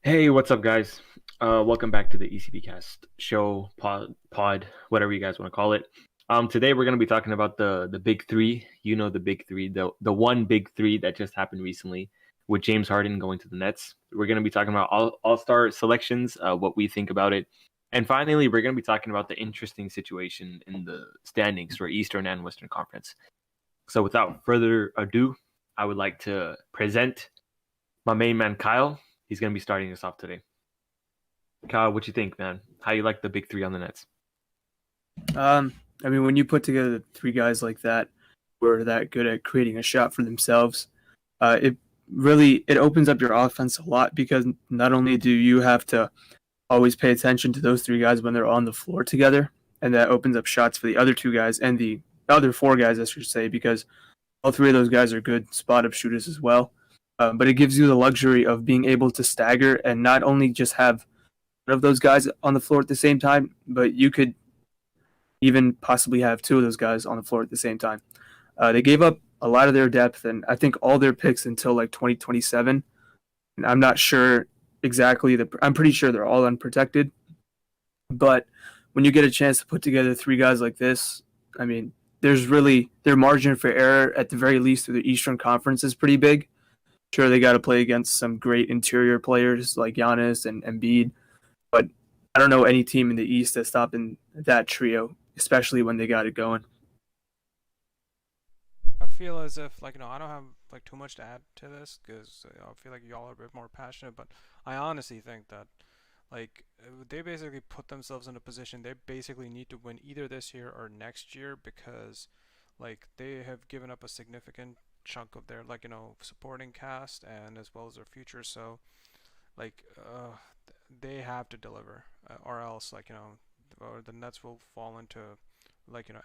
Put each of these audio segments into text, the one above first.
Hey, what's up, guys? Welcome back to the ECB cast show, pod, whatever you guys want to call it. Today we're going to be talking about the big three. You know, the big three, the one big three that just happened recently with James Harden going to the Nets. We're going to be talking about all-star selections, what we think about it, and finally we're going to be talking about the interesting situation in the standings for Eastern and Western Conference. So, without further ado, I would like to present my main man Kyle. He's going to be starting us off today. Kyle, what you think, man? How you like the big three on the Nets? When you put together three guys like that who are that good at creating a shot for themselves, it opens up your offense a lot because not only do you have to always pay attention to those three guys when they're on the floor together, and that opens up shots for the other two guys and the other four guys, I should say, because all three of those guys are good spot-up shooters as well. But it gives you the luxury of being able to stagger and not only just have one of those guys on the floor at the same time, but you could even possibly have two of those guys on the floor at the same time. They gave up a lot of their depth and I think all their picks until like 2027. And I'm not sure exactly. I'm pretty sure they're all unprotected. But when you get a chance to put together three guys like this, I mean, there's really their margin for error at the very least through the Eastern Conference is pretty big. Sure, they got to play against some great interior players like Giannis and Embiid, but I don't know any team in the East that's stopping that trio, especially when they got it going. I feel as if I don't have too much to add to this because I feel like y'all are a bit more passionate, but I honestly think that they basically put themselves in a position they basically need to win either this year or next year because they have given up a significant chunk of their supporting cast and as well as their future. So like uh, they have to deliver, or else or the Nets will fall into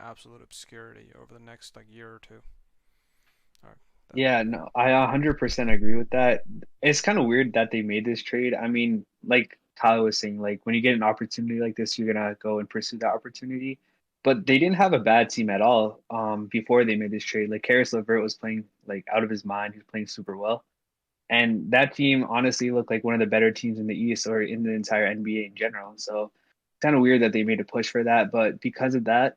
absolute obscurity over the next year or two. All right, that. Yeah, no, I 100% agree with that. It's kind of weird that they made this trade. I mean, like Kyle was saying, like when you get an opportunity like this, you're gonna go and pursue that opportunity. But they didn't have a bad team at all before they made this trade. Like Karis LeVert was playing like out of his mind. He was playing super well. And that team honestly looked like one of the better teams in the East or in the entire NBA in general. So it's kind of weird that they made a push for that. But because of that,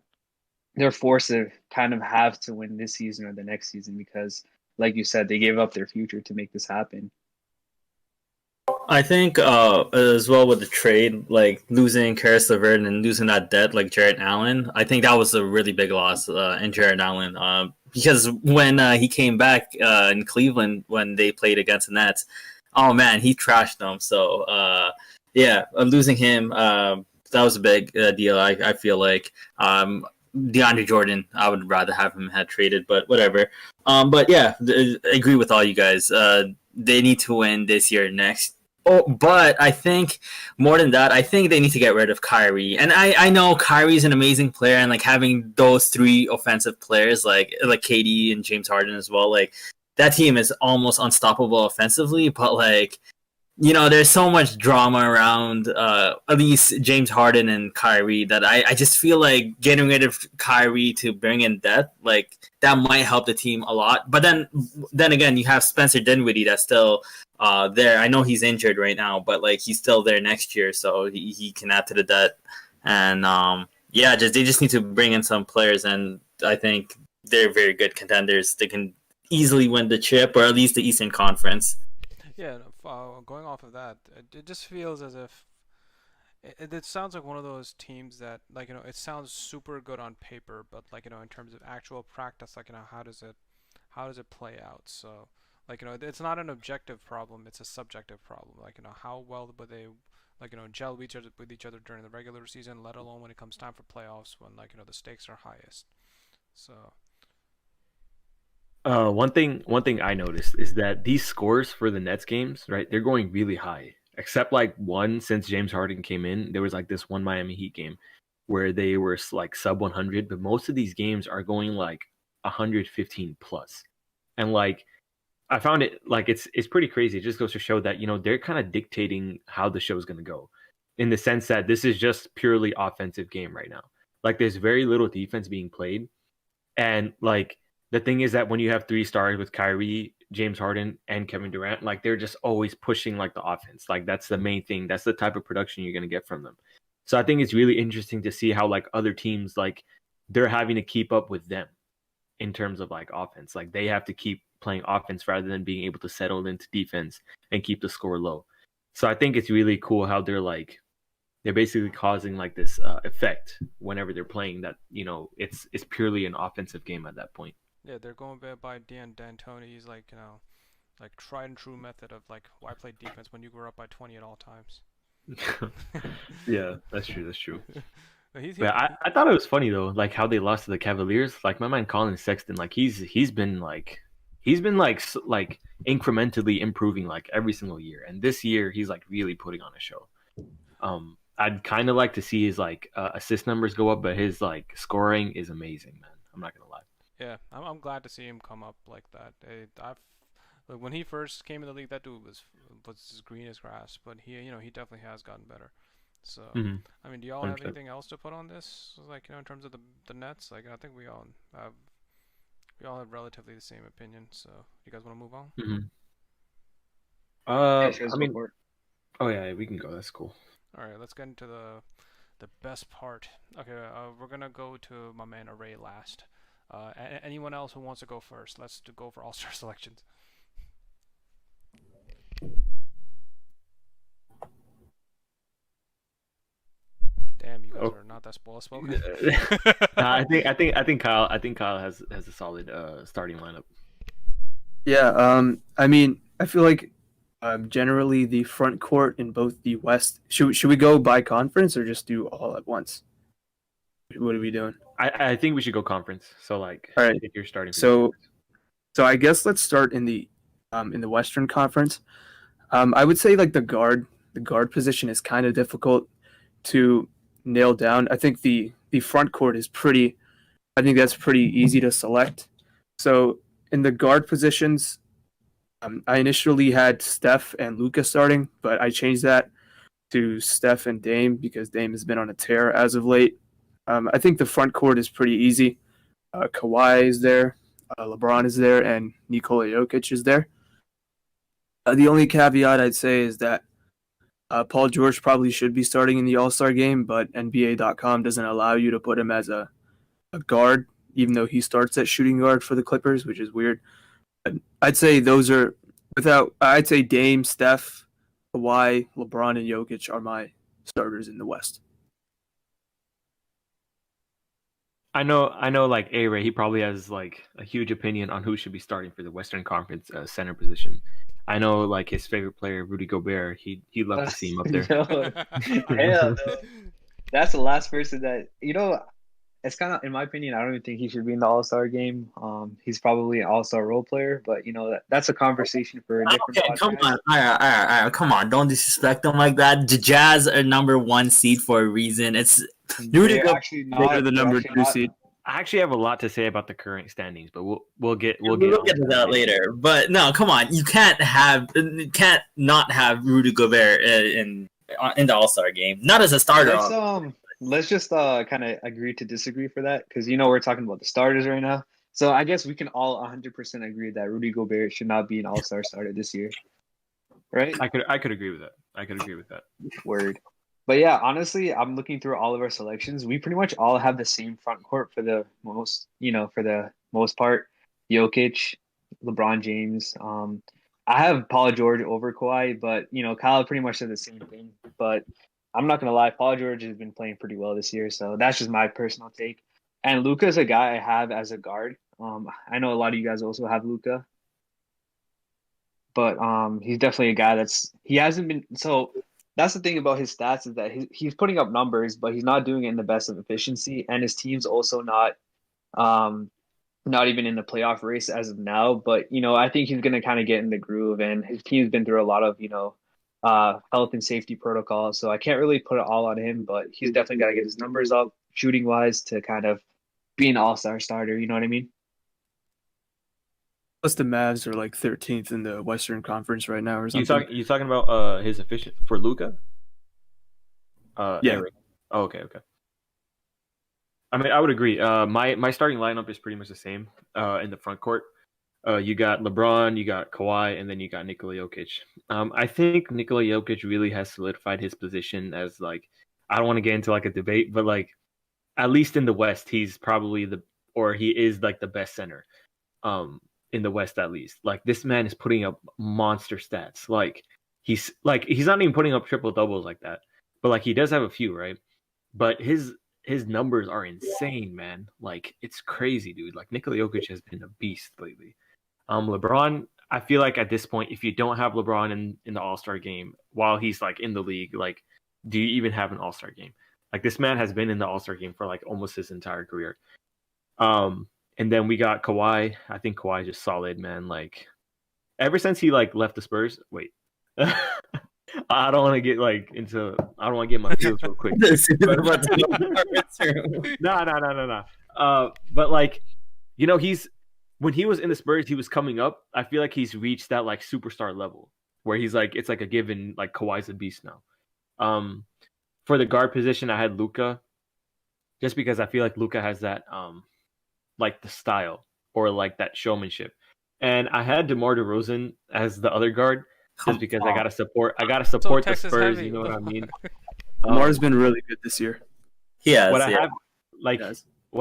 they're forced to kind of have to win this season or the next season because, like you said, they gave up their future to make this happen. I think as well with the trade, like losing Karis LeVert and losing that debt like Jarrett Allen, I think that was a really big loss in Jarrett Allen because when he came back in Cleveland when they played against the Nets, oh man, he trashed them. So losing him that was a big deal. I feel like DeAndre Jordan, I would rather have him had traded, but whatever. But yeah, I agree with all you guys. They need to win this year, next. Oh, but I think more than that, I think they need to get rid of Kyrie. And I know Kyrie's an amazing player, and like having those three offensive players, like KD and James Harden as well, like that team is almost unstoppable offensively. But like there's so much drama around at least James Harden and Kyrie that I just feel like getting rid of Kyrie to bring in depth, like that might help the team a lot. But then again, you have Spencer Dinwiddie that's still there. I know he's injured right now, but like he's still there next year, so he can add to the depth. And they just need to bring in some players, and I think they're very good contenders. They can easily win the chip or at least the Eastern Conference. Yeah, going off of that, it just feels as if it sounds like one of those teams that it sounds super good on paper, but in terms of actual practice, how does it play out? So it's not an objective problem, it's a subjective problem. How well would they gel with each other during the regular season, let alone when it comes time for playoffs when the stakes are highest. So One thing I noticed is that these scores for the Nets games, right? They're going really high. Except like one since James Harden came in, there was like this one Miami Heat game where they were like sub 100, but most of these games are going like 115 plus. And like I found it like it's pretty crazy. It just goes to show that they're kind of dictating how the show is going to go, in the sense that this is just purely offensive game right now. Like there's very little defense being played, and like the thing is that when you have three stars with Kyrie, James Harden and Kevin Durant, like they're just always pushing like the offense. Like that's the main thing. That's the type of production you're gonna get from them. So I think it's really interesting to see how like other teams like they're having to keep up with them in terms of like offense. Like they have to keep playing offense rather than being able to settle into defense and keep the score low. So I think it's really cool how they're basically causing like this effect whenever they're playing that, it's purely an offensive game at that point. Yeah, they're going by Dan D'Antoni's like like tried and true method of like why play defense when you were up by 20 at all times. Yeah, that's true. That's true. He's, But I thought it was funny though, like how they lost to the Cavaliers. Like my man Colin Sexton, like he's been like like incrementally improving like every single year, and this year he's like really putting on a show. I'd kind of like to see his like assist numbers go up, but his like scoring is amazing, man. I'm not gonna lie. yeah, I'm glad to see him come up like that. Like, when he first came in the league, that dude was as green as grass, but he definitely has gotten better. So Mm-hmm. I mean, do y'all have 100%. anything else to put on this? Like in terms of the Nets, like I think we all have relatively the same opinion. So you guys want to move on? Mm-hmm. Yeah, sure, let's I go mean, for it. oh yeah, we can go. That's cool. All right, let's get into the best part. Okay, we're gonna go to my man Aray last. Anyone else who wants to go first? Let's go for all-star selections. Damn, you guys are not that spoken. I think Kyle has a solid starting lineup. Yeah, I mean, I feel like generally the front court in both the West. Should we go by conference or just do all at once? What are we doing? I think we should go conference. So like, All right. if you're starting. So I guess let's start in the Western Conference. I would say like the guard position is kind of difficult to nail down. I think the front court is pretty. I think that's pretty easy to select. So in the guard positions, I initially had Steph and Luka starting, but I changed that to Steph and Dame because Dame has been on a tear as of late. I think the front court is pretty easy. Kawhi is there, LeBron is there, and Nikola Jokic is there. The only caveat I'd say is that Paul George probably should be starting in the All-Star game, but NBA.com doesn't allow you to put him as a guard, even though he starts at shooting guard for the Clippers, which is weird. But I'd say those are I'd say Dame, Steph, Kawhi, LeBron, and Jokic are my starters in the West. I know. Like Aray, he probably has like a huge opinion on who should be starting for the Western Conference center position. I know like his favorite player, Rudy Gobert. He'd love to see him up there. Yo, hell no. That's the last person that it's kind of, in my opinion, I don't even think he should be in the All-Star game. He's probably an All-Star role player, but that's a conversation for a different Okay, come podcast. on, all right, come on, don't disrespect them like that. The Jazz are number 1 seed for a reason. It's Rudy They're Gobert. actually not. They're the number 2 seed. I actually have a lot to say about the current standings, but we'll get We'll get to that later. But no, come on, you can't not have Rudy Gobert in the All-Star game, not as a starter. Let's just kind of agree to disagree for that, because we're talking about the starters right now. So I guess we can all 100% agree that Rudy Gobert should not be an All-Star starter this year, right? I could agree with that. Word. But yeah, honestly, I'm looking through all of our selections. We pretty much all have the same front court for the most part. Jokic, LeBron James. I have Paul George over Kawhi, but Kyle pretty much said the same thing. But I'm not gonna lie, Paul George has been playing pretty well this year, so that's just my personal take. And Luka is a guy I have as a guard. I know a lot of you guys also have Luka, but he's definitely a guy he hasn't been so. That's the thing about his stats, is that he's putting up numbers, but he's not doing it in the best of efficiency, and his team's also not even in the playoff race as of now. But I think he's gonna kind of get in the groove, and his team's been through a lot of health and safety protocols, so I can't really put it all on him. But he's definitely got to get his numbers up shooting wise to kind of be an all-star starter. You know what I mean? Plus, the Mavs are like 13th in the Western Conference right now, or something. You talking about his efficient for Luka? Yeah. Eric. Oh, okay. I mean, I would agree. My starting lineup is pretty much the same in the front court. You got LeBron, you got Kawhi, and then you got Nikola Jokic. I think Nikola Jokic really has solidified his position as like, I don't want to get into like a debate, but like at least in the West, he's probably he is like the best center. In the West at least. Like this man is putting up monster stats. Like he's not even putting up triple doubles like that. But like he does have a few, right? But his numbers are insane, man. Like it's crazy, dude. Like Nikola Jokic has been a beast lately. LeBron, I feel like at this point, if you don't have LeBron in the All-Star game while he's like in the league, like do you even have an All-Star game? Like this man has been in the All-Star game for like almost his entire career. And then we got Kawhi. I think Kawhi is just solid, man. Like ever since he like left the Spurs. Wait, I don't want to get like into. I don't want to get my feels real quick. No. But like, you know, when he was in the Spurs, he was coming up. I feel like he's reached that like superstar level where he's like it's like a given. Like Kawhi's a beast now. For the guard position, I had Luka, just because I feel like Luka has that like the style or like that showmanship. And I had DeMar DeRozan as the other guard just because I gotta support the Texas Spurs, heavy. you know what I mean? DeMar's been really good this year. Yeah. What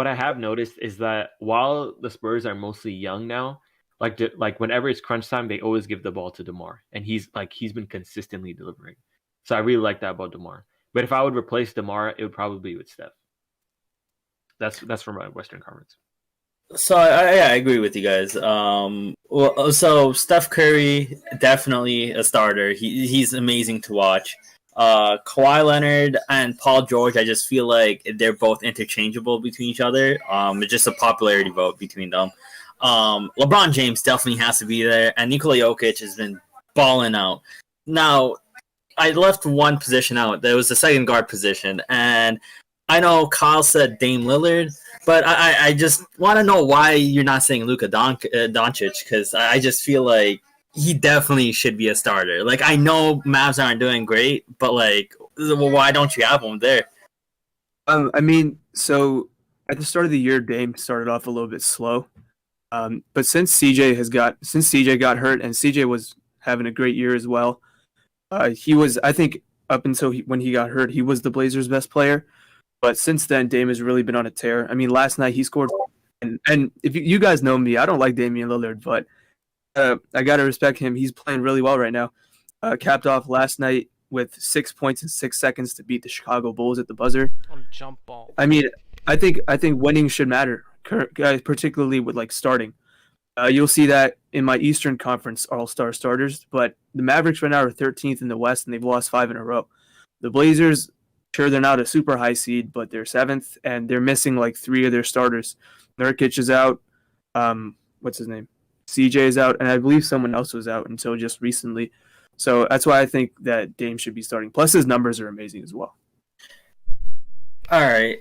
I have noticed is that while the Spurs are mostly young now, like whenever it's crunch time, they always give the ball to DeMar, and he's been consistently delivering. So I really like that about DeMar. But if I would replace DeMar, it would probably be with Steph. That's from my Western Conference. So I agree with you guys. So Steph Curry, definitely a starter. He's amazing to watch. Kawhi Leonard and Paul George, I just feel like they're both interchangeable between each other. It's just a popularity vote between them. LeBron James definitely has to be there, and Nikola Jokic has been balling out. Now, I left one position out. There was the second guard position, and I know Kyle said Dame Lillard, but I just want to know why you're not saying Luka Doncic, because I just feel like he definitely should be a starter. Like, I know Mavs aren't doing great, but like, well, why don't you have him there? I mean, so at the start of the year, Dame started off a little bit slow, but since CJ got hurt and CJ was having a great year as well, he was, I think, up until when he got hurt, he was the Blazers' best player. But since then, Dame has really been on a tear. I mean, last night he scored, and if you guys know me, I don't like Damian Lillard, but I gotta respect him. He's playing really well right now. Capped off last night with 6 points in 6 seconds to beat the Chicago Bulls at the buzzer. On jump ball. I mean, I think winning should matter, particularly with like starting. You'll see that in my Eastern Conference All-Star starters, but the Mavericks right now are 13th in the West, and they've lost 5 in a row. The Blazers, sure, they're not a super high seed, but they're 7th, and they're missing like 3 of their starters. Nurkic is out. What's his name? CJ is out, and I believe someone else was out until just recently. So that's why I think that Dame should be starting. Plus, his numbers are amazing as well. All right.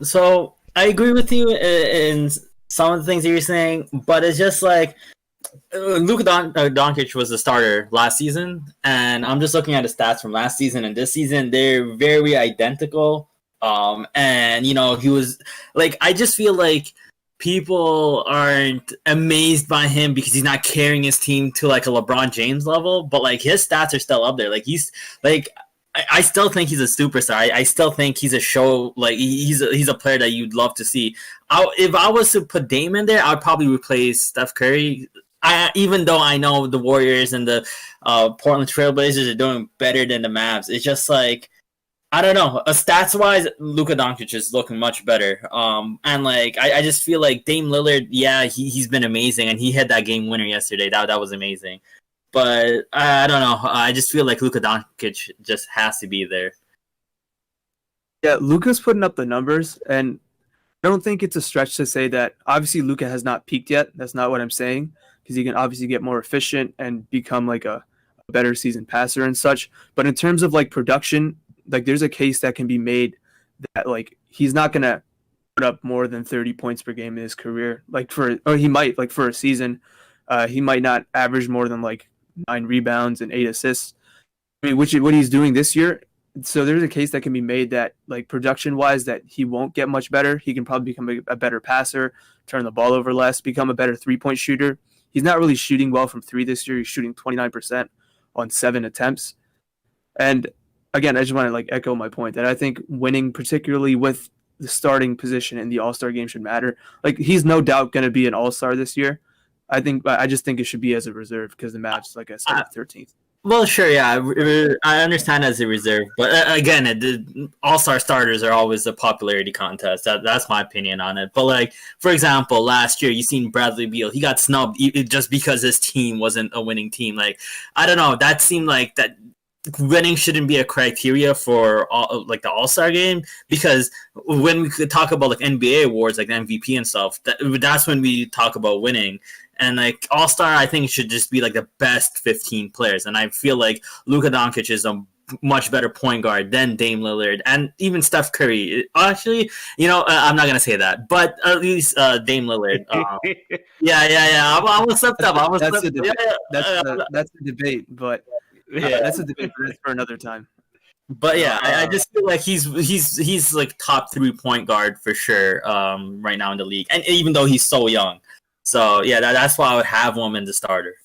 So I agree with you in some of the things that you're saying, but it's just like Luka Doncic was the starter last season, and I'm just looking at the stats from last season and this season. They're very identical. And, you know, he was like, I just feel like people aren't amazed by him because he's not carrying his team to like a LeBron James level, but like his stats are still up there. Like he's like, I still think he's a superstar. I still think he's a show. Like he's a player that you'd love to see. If I was to put Dame in there, I'd probably replace Steph Curry. Even though I know the Warriors and the Portland Trailblazers are doing better than the Mavs, it's just like, I don't know. Stats wise, Luka Doncic is looking much better. And like I just feel like Dame Lillard, yeah, he's been amazing, and he had that game winner yesterday. That was amazing. But I don't know. I just feel like Luka Doncic just has to be there. Yeah, Luka's putting up the numbers, and I don't think it's a stretch to say that obviously Luka has not peaked yet. That's not what I'm saying, because he can obviously get more efficient and become like a better season passer and such. But in terms of like production, like there's a case that can be made that like he's not gonna put up more than 30 points per game in his career. He might, like for a season, he might not average more than like 9 rebounds and 8 assists. I mean, which is what he's doing this year. So there's a case that can be made that like production wise that he won't get much better. He can probably become a better passer, turn the ball over less, become a better 3-point shooter. he's not really shooting well from 3 this year. He's shooting 29% on 7 attempts. And again, I just want to like echo my point that I think winning, particularly with the starting position in the All-Star game, should matter. Like, he's no doubt going to be an All-Star this year. I just think it should be as a reserve because the match, like I said, 13th. Well, sure, yeah, I understand as a reserve, but again, the all-star starters are always a popularity contest. That's my opinion on it. But like, for example, last year you seen Bradley Beal, he got snubbed just because his team wasn't a winning team. Like, I don't know, that seemed like that winning shouldn't be a criteria for like the All-Star game, because when we could talk about like NBA awards, like the MVP and stuff, that's when we talk about winning. And like All-Star, I think should just be like the best 15 players. And I feel like Luka Doncic is a much better point guard than Dame Lillard and even Steph Curry. Actually, I'm not gonna say that, but at least Dame Lillard. Yeah. I was slipped up. That's a debate. That's a debate, but that's a debate for another time. But yeah, I just feel like he's like top 3-point guard for sure right now in the league, and even though he's so young. So yeah, that's why I would have him in the starter.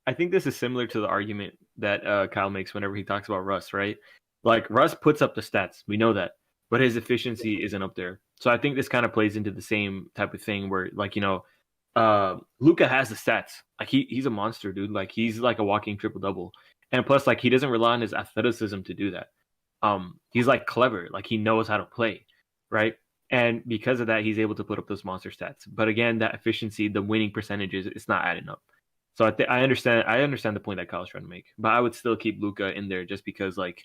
I think this is similar to the argument that Kyle makes whenever he talks about Russ, right? Like, Russ puts up the stats, we know that, but his efficiency isn't up there. So I think this kind of plays into the same type of thing where, like, Luka has the stats. Like, he's a monster, dude. Like, he's like a walking triple-double. And plus, like, he doesn't rely on his athleticism to do that. He's like clever. Like, he knows how to play, right? And because of that, he's able to put up those monster stats. But again, that efficiency, the winning percentages, it's not adding up. So I understand the point that Kyle's trying to make. But I would still keep Luka in there just because, like,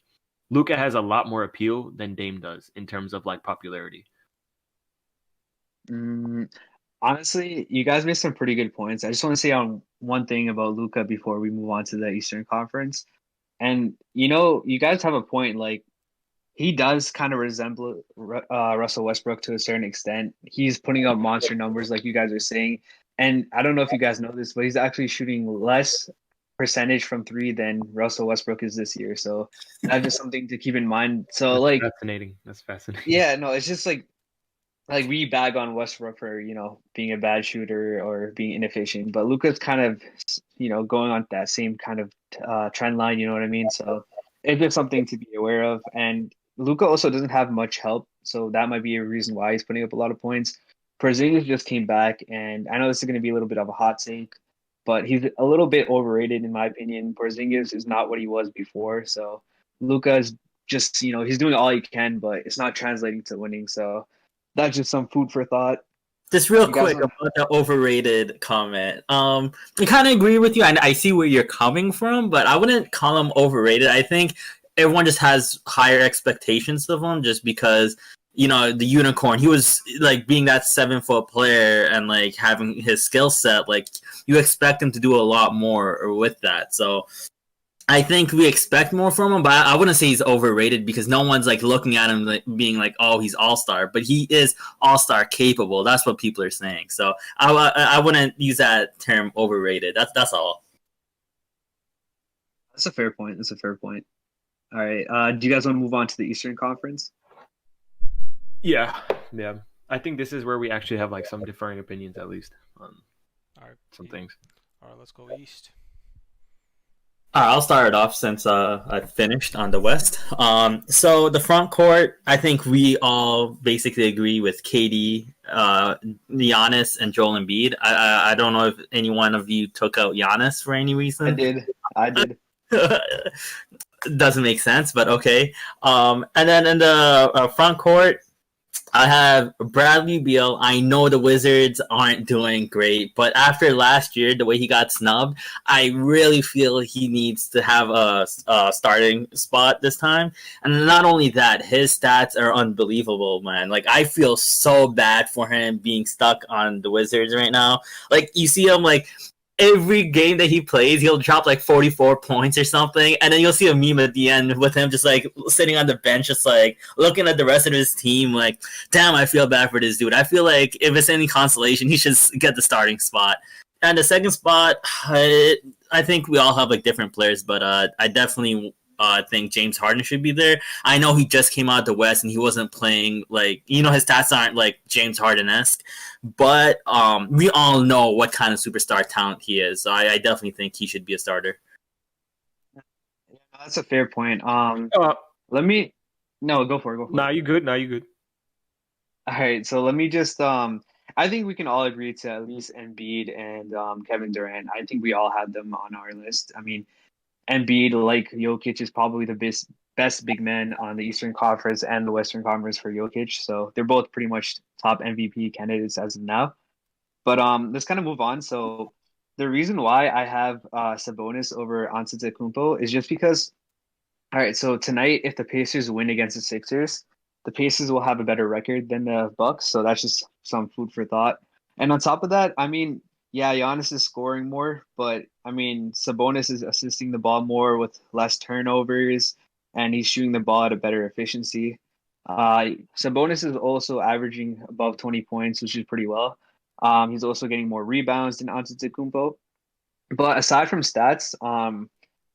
Luka has a lot more appeal than Dame does in terms of like popularity. Honestly, you guys made some pretty good points. I just want to say on one thing about Luka before we move on to the Eastern Conference. And you guys have a point. Like, he does kind of resemble Russell Westbrook to a certain extent. He's putting up monster numbers, like you guys are saying. And I don't know if you guys know this, but he's actually shooting less percentage from 3 than Russell Westbrook is this year. So that's just something to keep in mind. So That's fascinating. That's fascinating. Yeah, no, it's just like we bag on Westbrook for being a bad shooter or being inefficient, but Luka's kind of going on that same kind of trend line. You know what I mean? So it's just something to be aware of. And Luka also doesn't have much help, so that might be a reason why he's putting up a lot of points. Porzingis just came back, and I know this is going to be a little bit of a hot take, but he's a little bit overrated in my opinion. Porzingis is not what he was before, so Luka is just he's doing all he can, but it's not translating to winning. So that's just some food for thought. Just real quick about the overrated comment. I kind of agree with you, and I see where you're coming from, but I wouldn't call him overrated. I think everyone just has higher expectations of him just because, the unicorn, he was like being that 7-foot player and like having his skill set, like you expect him to do a lot more with that. So I think we expect more from him, but I wouldn't say he's overrated because no one's like looking at him like being like, oh, he's all-star, but he is all-star capable. That's what people are saying. So I wouldn't use that term overrated. That's all. That's a fair point. All right. Do you guys want to move on to the Eastern Conference? Yeah. I think this is where we actually have like some differing opinions, at least, on some things. All right, let's go East. I'll start it off since I finished on the West. So the front court, I think we all basically agree with KD, Giannis, and Joel Embiid. I don't know if any one of you took out Giannis for any reason. I did. Doesn't make sense, but okay. And then in the front court, I have Bradley Beal. I know the Wizards aren't doing great, but after last year, the way he got snubbed, I really feel he needs to have a starting spot this time. And not only that, his stats are unbelievable, man. Like, I feel so bad for him being stuck on the Wizards right now. Like, you see him, like, every game that he plays, he'll drop like 44 points or something, and then you'll see a meme at the end with him just like sitting on the bench, just like looking at the rest of his team like, damn, I feel bad for this dude. I feel like if it's any consolation, he should get the starting spot. And the second spot, I think we all have like different players, but I definitely think James Harden should be there. I know he just came out of the West and he wasn't playing like, you know, his stats aren't like James Harden-esque, but we all know what kind of superstar talent he is. So I definitely think he should be a starter. Yeah, that's a fair point. Uh, Let me. No, go for it. Go for it. Nah, you good? Nah, you good? All right, so let me just I think we can all agree to at least Embiid and Kevin Durant. I think we all have them on our list. I mean, Embiid, like Jokic, is probably the best big man on the Eastern Conference and the Western Conference for Jokic. So they're both pretty much top MVP candidates as of now. But let's kind of move on. So the reason why I have Sabonis over Antetokounmpo is just because. All right, so tonight, if the Pacers win against the Sixers, the Pacers will have a better record than the Bucks. So that's just some food for thought. And on top of that, I mean, yeah, Giannis is scoring more, but I mean, Sabonis is assisting the ball more with less turnovers, and he's shooting the ball at a better efficiency. Sabonis is also averaging above 20 points, which is pretty well. He's also getting more rebounds than Antetokounmpo. But aside from stats,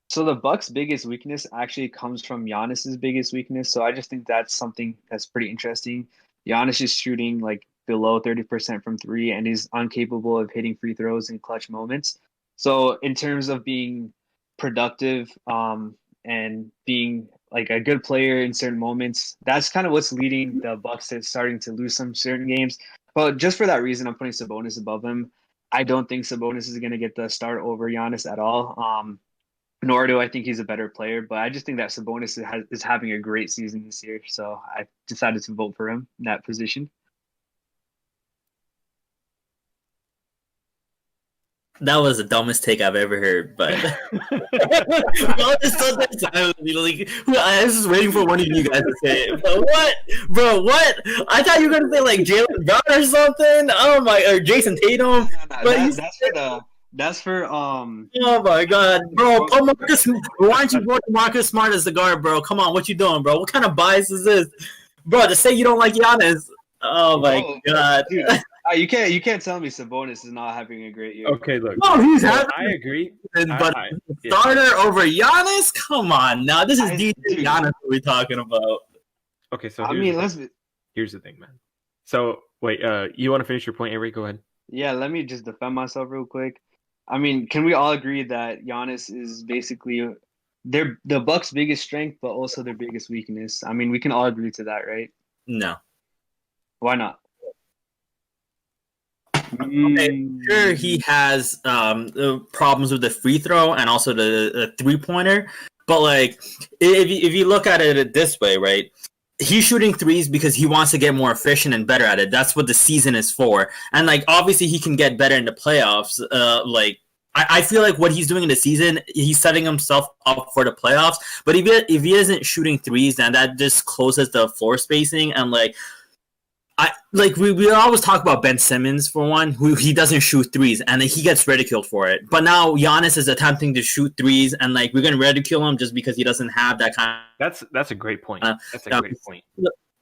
so the Bucks' biggest weakness actually comes from Giannis's biggest weakness. So I just think that's something that's pretty interesting. Giannis is shooting like below 30% from three, and he's incapable of hitting free throws in clutch moments. So in terms of being productive, and being like a good player in certain moments, that's kind of what's leading the Bucks to starting to lose some certain games. But just for that reason, I'm putting Sabonis above him. I don't think Sabonis is going to get the start over Giannis at all. Nor do I think he's a better player, but I just think that Sabonis is having a great season this year. So I decided to vote for him in that position. That was the dumbest take I've ever heard, but I was just waiting for one of you guys to say it. But what, bro? What? I thought you were gonna say like Jalen Brown or something. Oh my, or Jason Tatum. That's for Oh my god, bro! Put Marcus. Why aren't you voting Marcus Smart as the guard, bro? Come on, what you doing, bro? What kind of bias is this, bro? To say you don't like Giannis. Oh my god. Dude, you can't tell me Sabonis is not having a great year. Okay, look. No, he's having. I agree. But starter over Giannis? Come on, now this is DJ Giannis we're talking about. Okay, so here's the thing, man. So wait, you want to finish your point, Aray? Go ahead. Yeah, let me just defend myself real quick. I mean, can we all agree that Giannis is basically the Bucks' biggest strength, but also their biggest weakness? I mean, we can all agree to that, right? No. Why not? Okay, sure, he has problems with the free throw and also the three-pointer. But like, if you look at it this way, right? He's shooting threes because he wants to get more efficient and better at it. That's what the season is for. And like, obviously he can get better in the playoffs. I feel like what he's doing in the season, he's setting himself up for the playoffs. But if he isn't shooting threes, then that just closes the floor spacing. And like, we always talk about Ben Simmons for one, who he doesn't shoot threes, and he gets ridiculed for it. But now Giannis is attempting to shoot threes, and like we're gonna ridicule him just because he doesn't have that kind of. That's a great point. That's a great point.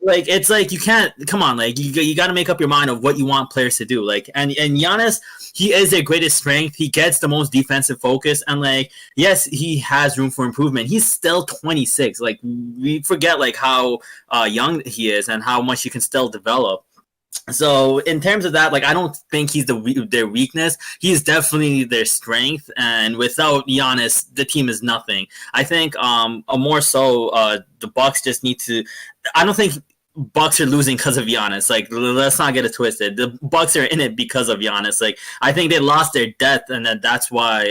Like it's like you can't come on, like you got to make up your mind of what you want players to do. Like and Giannis, he is their greatest strength. He gets the most defensive focus, and like yes, he has room for improvement. He's still 26. Like we forget like how young he is and how much he can still develop. So in terms of that, like I don't think he's their weakness. He's definitely their strength, and without Giannis, the team is nothing. I think more so the Bucks just need to. I don't think Bucks are losing because of Giannis. Like, let's not get it twisted. The Bucks are in it because of Giannis. Like, I think they lost their depth, and that's why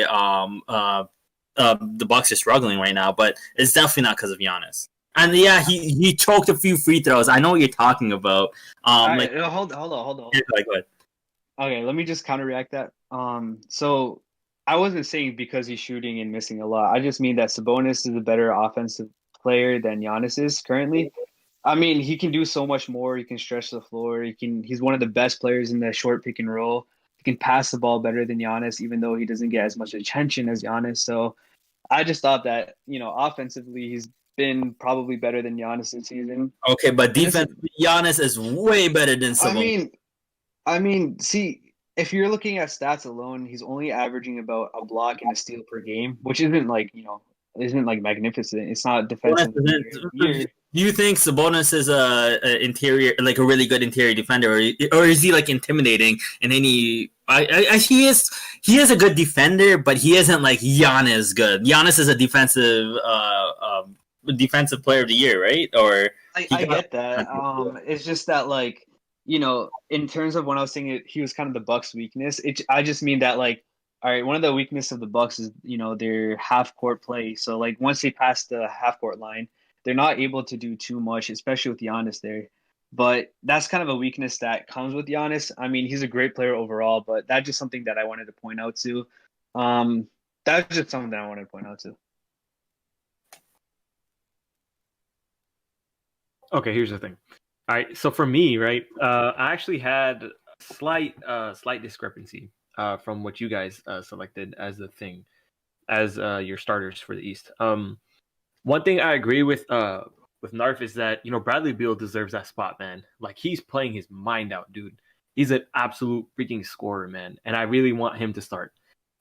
the Bucks are struggling right now. But it's definitely not because of Giannis. And yeah, he choked a few free throws. I know what you're talking about. Right, hold on. Go ahead. Okay, let me just counteract that. So I wasn't saying because he's shooting and missing a lot. I just mean that Sabonis is a better offensive player than Giannis is currently. I mean, he can do so much more. He can stretch the floor. He's one of the best players in the short pick and roll. He can pass the ball better than Giannis, even though he doesn't get as much attention as Giannis. So I just thought that, offensively, he's been probably better than Giannis this season. Okay, but defensively, Giannis is way better than Sabonis. I mean, see, if you're looking at stats alone, he's only averaging about a block and a steal per game, which isn't like, isn't like magnificent. It's not defensive. Do you think Sabonis is a interior, like a really good interior defender, or is he like intimidating in any? He is a good defender, but he isn't like Giannis good. Giannis is a defensive player of the year, right? Or I get that. It's just that like, you know, in terms of when I was saying it, he was kind of the Bucks' weakness. I just mean that like, all right, one of the weakness of the Bucks is, you know, their half court play. So like once they pass the half court line, they're not able to do too much, especially with Giannis there. But that's kind of a weakness that comes with Giannis. I mean, he's a great player overall, but that's just something that I wanted to point out too. That's just something that I wanted to point out too. Okay, here's the thing. All right, so for me, right, I actually had slight discrepancy from what you guys selected as the thing, as your starters for the East. One thing I agree with Narf is that, you know, Bradley Beal deserves that spot, man. Like, he's playing his mind out, dude. He's an absolute freaking scorer, man, and I really want him to start.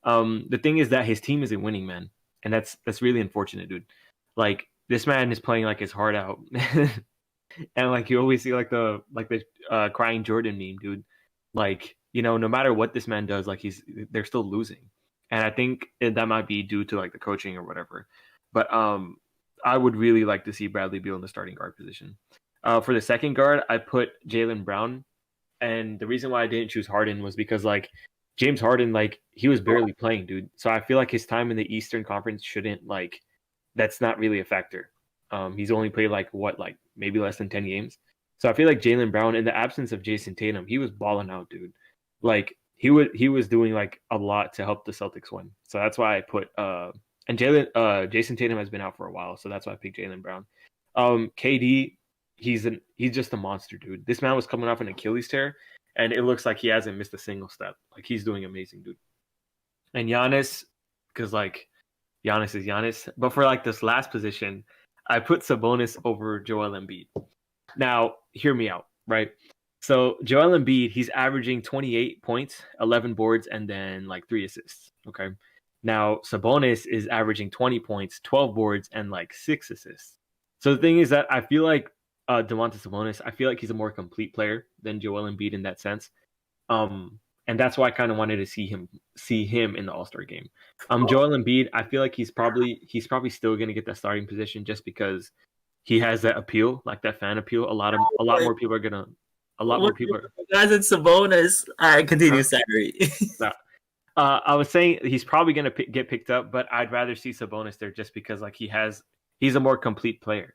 The thing is that his team isn't winning, man, and that's really unfortunate, dude. Like, this man is playing like his heart out. And like you always see like the crying Jordan meme, dude. Like, you know, no matter what this man does, like they're still losing. And I think that might be due to like the coaching or whatever. But I would really like to see Bradley Beal in the starting guard position. For the second guard, I put Jaylen Brown. And the reason why I didn't choose Harden was because like James Harden, like he was barely playing, dude. So I feel like his time in the Eastern Conference shouldn't like, that's not really a factor. He's only played like maybe less than 10 games. So I feel like Jaylen Brown, in the absence of Jason Tatum, he was balling out, dude. Like he was doing like a lot to help the Celtics win. So that's why I put and Jason Tatum has been out for a while, so that's why I picked Jaylen Brown. KD, he's just a monster, dude. This man was coming off an Achilles tear, and it looks like he hasn't missed a single step. Like he's doing amazing, dude. And Giannis, because like Giannis is Giannis, but for like this last position, I put Sabonis over Joel Embiid. Now, hear me out, right? So Joel Embiid, he's averaging 28 points, 11 boards, and then like 3 assists. Okay. Now Sabonis is averaging 20 points, 12 boards, and like 6 assists. So the thing is that I feel like Domantas Sabonis, I feel like he's a more complete player than Joel Embiid in that sense. And that's why I kind of wanted to see him in the All-Star game. Joel Embiid, I feel like he's probably still going to get that starting position just because he has that appeal, like that fan appeal. A lot more people are gonna. Guys, it's Sabonis. All right, continue, Zachary. I was saying he's probably going to get picked up, but I'd rather see Sabonis there just because like he's a more complete player.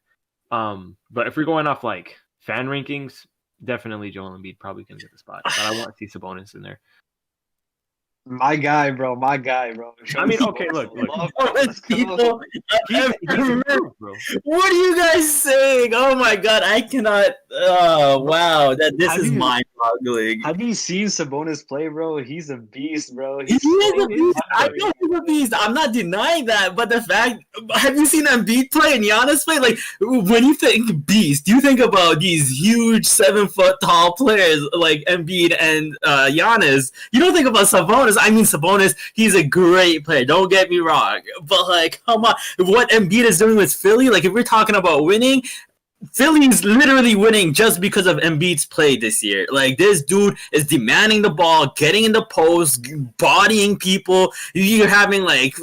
But if we're going off like fan rankings, definitely Joel Embiid probably going to get the spot. But I want to see Sabonis in there. My guy, bro. I mean, okay, look. People, he's improved, bro. What are you guys saying? Oh my god, I cannot. Oh wow, this is mind-boggling. Have you seen Sabonis play, bro? He's a beast, bro. He is a beast. I know he's a beast. I'm not denying that. But the fact, have you seen Embiid play and Giannis play? Like, when you think beast, you think about these huge 7-foot tall players like Embiid and Giannis. You don't think about Sabonis. I mean, Sabonis, he's a great player. Don't get me wrong. But, like, come on. What Embiid is doing with Philly, like, if we're talking about winning, Philly's literally winning just because of Embiid's play this year. Like, this dude is demanding the ball, getting in the post, bodying people. You're having, like,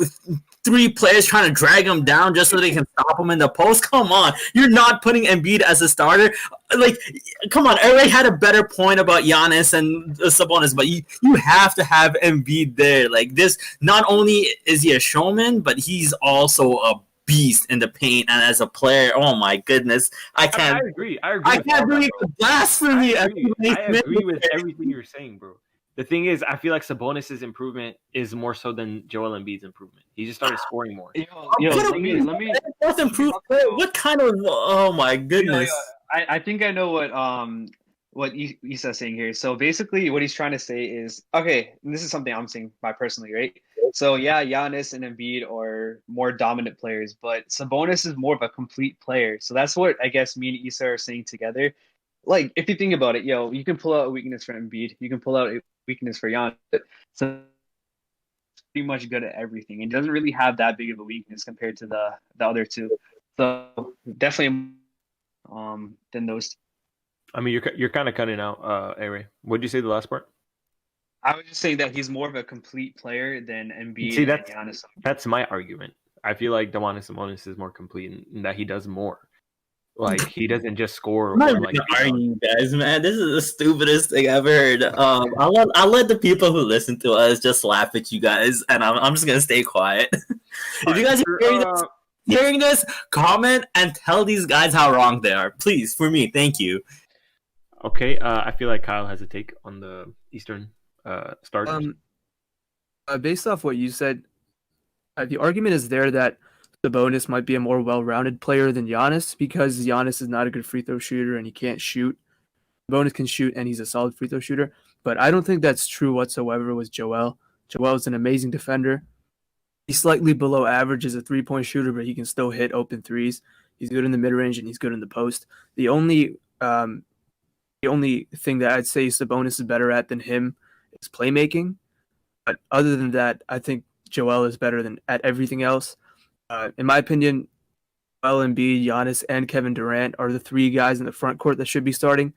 3 players trying to drag him down just so they can stop him in the post. Come on. You're not putting Embiid as a starter. Like, come on. Aray had a better point about Giannis and Sabonis, but you have to have Embiid there. Like, this, not only is he a showman, but he's also a beast in the paint, and as a player, oh my goodness, I agree. I can't believe the blasphemy. I agree with everything you're saying, bro. The thing is, I feel like Sabonis' improvement is more so than Joel Embiid's improvement. He just started scoring more. Let me improve. What kind of? Oh my goodness! I think I know what Isa's saying here. So basically, what he's trying to say is, okay, and this is something I'm saying by personally, right? So yeah, Giannis and Embiid are more dominant players, but Sabonis is more of a complete player. So that's what I guess me and Isa are saying together. Like, if you think about it, you can pull out a weakness for Embiid, you can pull out a weakness for Giannis. So pretty much good at everything and doesn't really have that big of a weakness compared to the other two. So definitely than those. I mean, you're kind of cutting out, Aray. What did you say the last part? I was just saying that he's more of a complete player than Embiid See, and Giannis. that's my argument. I feel like Domantas Sabonis is more complete in that he does more. Like he doesn't just score. I'm not Or, even like arguing, guys, man. This is the stupidest thing I've heard. I'll let the people who listen to us just laugh at you guys, and I'm just gonna stay quiet. If you guys are hearing this, comment and tell these guys how wrong they are, please. For me, thank you. Okay, I feel like Kyle has a take on the Eastern starters. Based off what you said, the argument is there that Sabonis might be a more well-rounded player than Giannis because Giannis is not a good free throw shooter and he can't shoot. Sabonis can shoot and he's a solid free throw shooter, but I don't think that's true whatsoever with Joel. Joel is an amazing defender. He's slightly below average as a three-point shooter, but he can still hit open threes. He's good in the mid-range and he's good in the post. The only thing that I'd say Sabonis is better at than him is playmaking. But other than that, I think Joel is better than at everything else. In my opinion, Joel Embiid, Giannis, and Kevin Durant are the three guys in the front court that should be starting.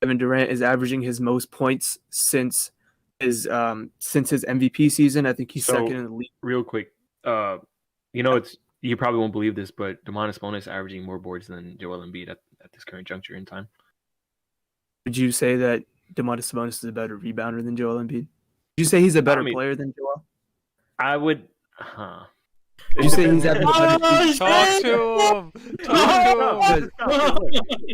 Kevin Durant is averaging his most points since his MVP season. I think he's second in the league. Real quick, you probably won't believe this, but Domantas Sabonis averaging more boards than Joel Embiid at this current juncture in time. Would you say that Domantas Sabonis is a better rebounder than Joel Embiid? Would you say he's a better player than Joel? I would. Would you say he's having a better Talk to him.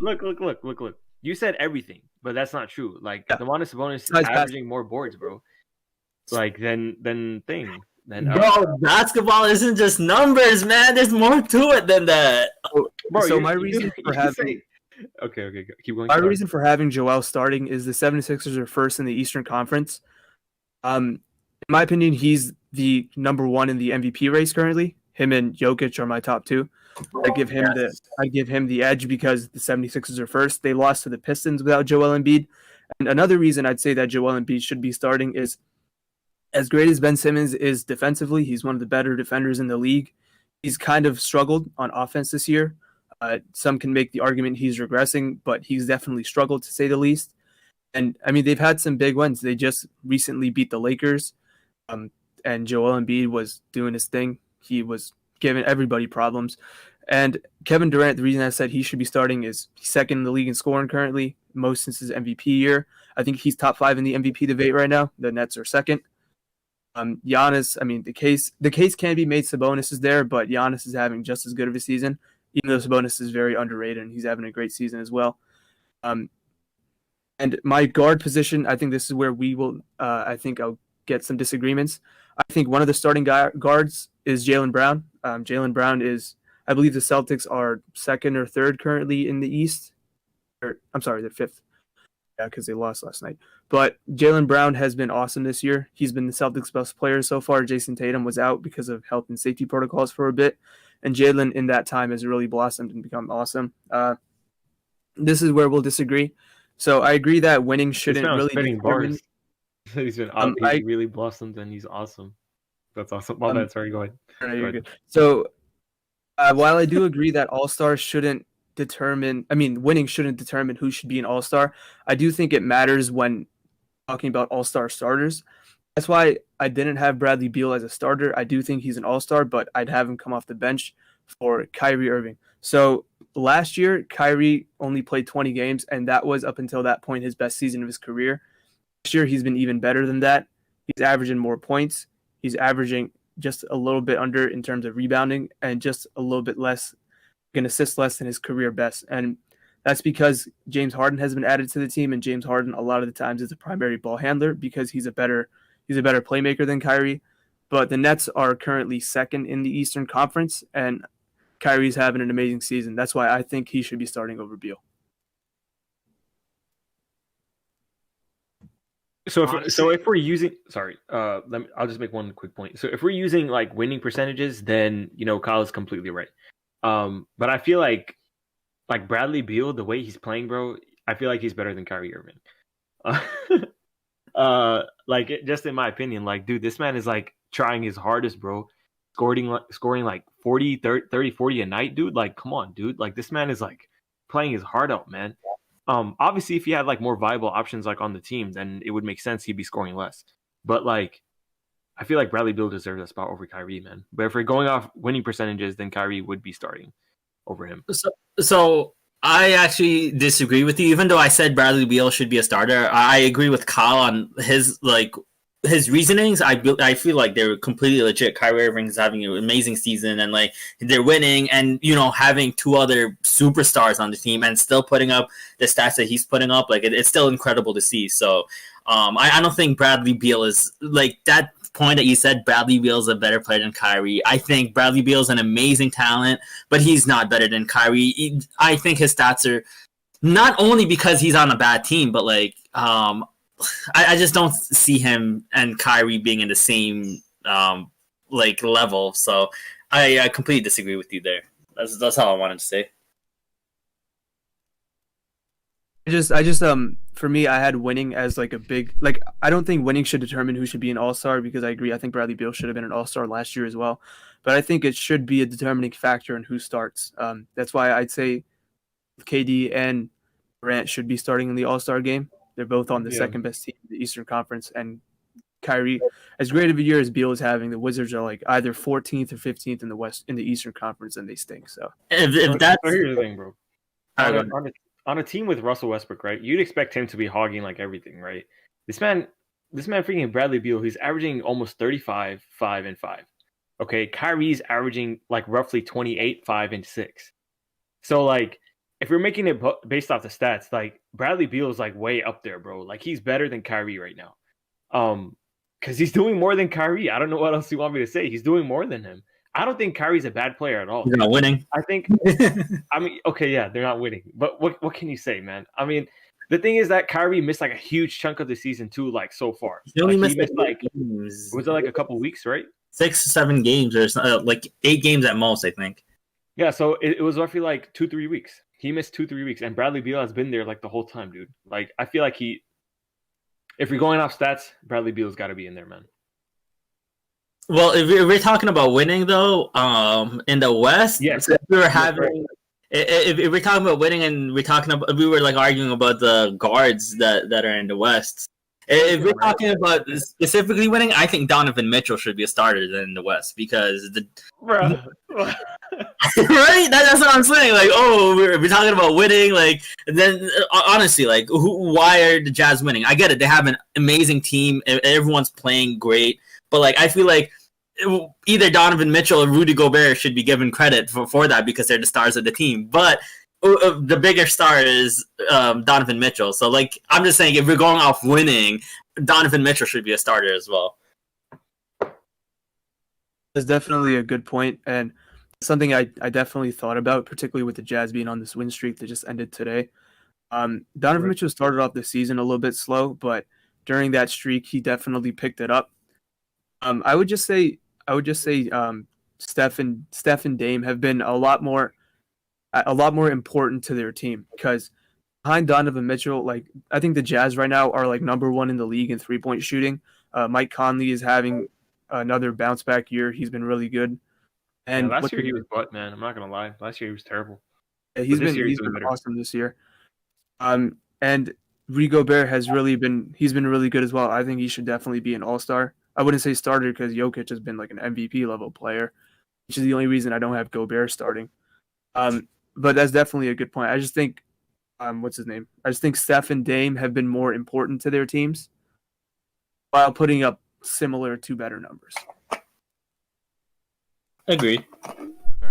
Look. You said everything, but that's not true. Like Domantas Sabonis is averaging more boards, bro. Like than thing. Bro, basketball isn't just numbers, man. There's more to it than that. Bro, so my reason for having Okay, keep going. My reason for having Joel starting is the 76ers are first in the Eastern Conference. In my opinion, he's the number one in the MVP race currently. Him and Jokic are my top two. I give him the edge because the 76ers are first. They lost to the Pistons without Joel Embiid. And another reason I'd say that Joel Embiid should be starting is as great as Ben Simmons is defensively, he's one of the better defenders in the league. He's kind of struggled on offense this year. Some can make the argument he's regressing, but he's definitely struggled to say the least. And I mean, they've had some big wins. They just recently beat the Lakers, and Joel Embiid was doing his thing. He was giving everybody problems. And Kevin Durant, the reason I said he should be starting is he's second in the league in scoring currently, most since his MVP year. I think he's top 5 in the MVP debate right now. The Nets are second. Giannis, I mean, the case can be made Sabonis is there, but Giannis is having just as good of a season, even though Sabonis is very underrated and he's having a great season as well. And my guard position, I think this is where we will, I think I'll get some disagreements. I think one of the starting guards is Jaylen Brown. Jaylen Brown is, I believe the Celtics are second or third currently in the East. I'm sorry, they're fifth. Yeah, because they lost last night. But Jaylen Brown has been awesome this year. He's been the Celtics' best player so far. Jason Tatum was out because of health and safety protocols for a bit. And Jaylen in that time has really blossomed and become awesome. This is where we'll disagree. So I agree that winning shouldn't really be bars. He's been he's really blossomed and he's awesome. That's awesome. Well, that's sorry. Go ahead. You're good. So while I do agree that All-Stars shouldn't winning shouldn't determine who should be an All-Star, I do think it matters when talking about All-Star starters. That's why I didn't have Bradley Beal as a starter. I do think he's an All-Star, but I'd have him come off the bench for Kyrie Irving. So last year, Kyrie only played 20 games, and that was up until that point his best season of his career. This year, he's been even better than that. He's averaging more points. He's averaging just a little bit under in terms of rebounding and just a little bit less, can assist less than his career best. And that's because James Harden has been added to the team, and James Harden a lot of the times is a primary ball handler because he's a better playmaker than Kyrie. But the Nets are currently second in the Eastern Conference, and Kyrie's having an amazing season. That's why I think he should be starting over Beal. So if we're using, I'll just make one quick point. So if we're using like winning percentages, then Kyle's completely right. But I feel like Bradley Beal, the way he's playing, bro, I feel like he's better than Kyrie Irving. Just in my opinion, like, dude, this man is like trying his hardest, bro. Scoring like 40, 30, 40 a night, dude. Like, come on, dude. Like, this man is like playing his heart out, man. Obviously, if he had like more viable options like on the team, then it would make sense he'd be scoring less. But like, I feel like Bradley Beal deserves a spot over Kyrie, man. But if we're going off winning percentages, then Kyrie would be starting over him. So I actually disagree with you. Even though I said Bradley Beal should be a starter, I agree with Kyle on his reasonings. I feel like they're completely legit. Kyrie Irving is having an amazing season, and like they're winning, and having two other superstars on the team and still putting up the stats that he's putting up, like it's still incredible to see. So I don't think Bradley Beal is like that. Point that you said Bradley Beal is a better player than Kyrie. I think Bradley Beal is an amazing talent, but he's not better than Kyrie. I think his stats are not only because he's on a bad team, but like I just don't see him and Kyrie being in the same like level. So I completely disagree with you there. That's all I wanted to say. I just for me, I had winning as like a big, like, I don't think winning should determine who should be an all-star, because I agree. I think Bradley Beal should have been an all-star last year as well, but I think it should be a determining factor in who starts. That's why I'd say KD and Durant should be starting in the all-star game. They're both on the second best team in the Eastern Conference, and Kyrie, as great of a year as Beal is having, the Wizards are like either 14th or 15th in the West, in the Eastern Conference, and they stink. So if that's here's the thing, bro. On a team with Russell Westbrook, right? You'd expect him to be hogging like everything, right? This man freaking Bradley Beal, he's averaging almost 35, 5, and 5. Okay, Kyrie's averaging like roughly 28, 5, and 6. So like, if we're making it based off the stats, like Bradley Beal is like way up there, bro. Like he's better than Kyrie right now. Because he's doing more than Kyrie. I don't know what else you want me to say. He's doing more than him. I don't think Kyrie's a bad player at all. They're not winning. I think, I mean, okay, yeah, they're not winning. But what can you say, man? I mean, the thing is that Kyrie missed like a huge chunk of the season too, like so far. He only missed like games. Was it like a couple weeks, right? 6 to 7 games, or like 8 games at most, I think. Yeah, so it was roughly like 2-3 weeks. He missed 2-3 weeks, and Bradley Beal has been there like the whole time, dude. Like I feel like if we're going off stats, Bradley Beal's got to be in there, man. Well, if we're talking about winning, though, in the West, yes, if we were having, if we're talking about winning, and we were like arguing about the guards that are in the West. If we're talking about specifically winning, I think Donovan Mitchell should be a starter in the West, because right? That's what I'm saying. Like, we're talking about winning. Like, then honestly, like, why are the Jazz winning? I get it; they have an amazing team. Everyone's playing great. But like, I feel like either Donovan Mitchell or Rudy Gobert should be given credit for that, because they're the stars of the team. But the bigger star is Donovan Mitchell. So like, I'm just saying, if we're going off winning, Donovan Mitchell should be a starter as well. That's definitely a good point, and something I definitely thought about, particularly with the Jazz being on this win streak that just ended today. Donovan Mitchell started off the season a little bit slow, but during that streak, he definitely picked it up. I would just say Steph and Dame have been a lot more important to their team, because behind Donovan Mitchell, like, I think the Jazz right now are like number 1 in the league in 3-point shooting. Mike Conley is having another bounce back year. He's been really good. And last year he was butt, man. I'm not gonna lie. Last year he was terrible. Yeah, he's been awesome this year. And Rudy Gobert has really been really good as well. I think he should definitely be an all-star. I wouldn't say starter, because Jokic has been like an MVP level player, which is the only reason I don't have Gobert starting. But that's definitely a good point. I just think, what's his name? I just think Steph and Dame have been more important to their teams, while putting up similar to better numbers. Agreed.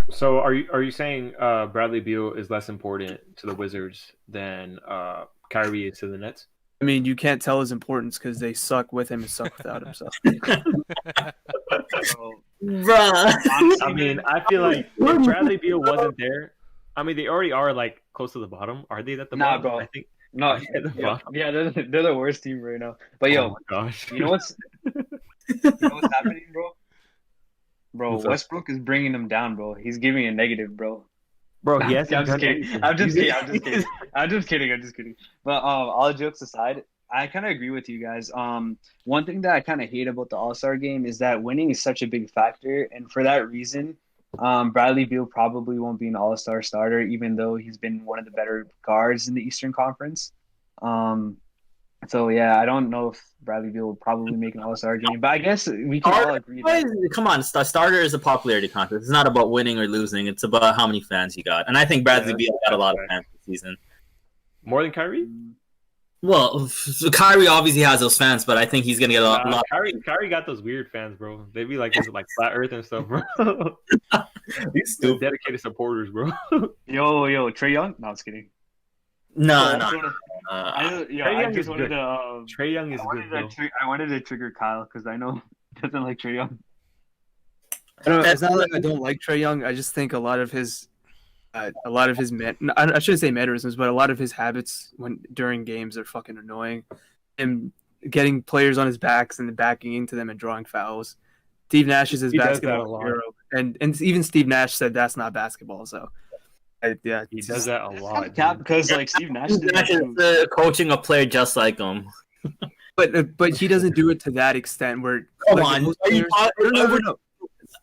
So are you saying Bradley Beal is less important to the Wizards than Kyrie is to the Nets? I mean, you can't tell his importance because they suck with him and suck without him. So. Bruh. I mean, I feel like if Bradley Beal wasn't there, I mean, they already are like close to the bottom. Are they at the bottom? Bro. I think. No, yeah, they're the worst team right now. But yo, oh my gosh. you know what's happening, bro? Bro, Westbrook is bringing them down, bro. He's giving a negative, bro. Bro, yes. I'm just kidding. I'm just kidding. But all jokes aside, I kind of agree with you guys. One thing that I kind of hate about the All-Star game is that winning is such a big factor, and for that reason, Bradley Beal probably won't be an All-Star starter, even though he's been one of the better guards in the Eastern Conference. So yeah, I don't know if Bradley Beal will probably make an All-Star game, but I guess we can all agree that. Come on, starter is a popularity contest. It's not about winning or losing. It's about how many fans you got. And I think Bradley Beal got a lot of fans this season. More than Kyrie? Well, Kyrie obviously has those fans, but I think he's gonna get a lot. Kyrie got those weird fans, bro. They be like flat Earth and stuff, bro. These stupid dedicated supporters, bro. Yo, Trae Young? No, I was kidding. No. I just wanted to. Trae Young is good, bro. I wanted to trigger Kyle because I know he doesn't like Trae Young. It's not like I don't like Trae Young. I just think a lot of his I shouldn't say mannerisms, but a lot of his habits during games are fucking annoying. Him getting players on his backs and backing into them and drawing fouls. Steve Nash is his basketball hero, and even Steve Nash said that's not basketball. So, he does that a lot. Because like Steve Nash is coaching a player just like him. But he doesn't do it to that extent. Where come on,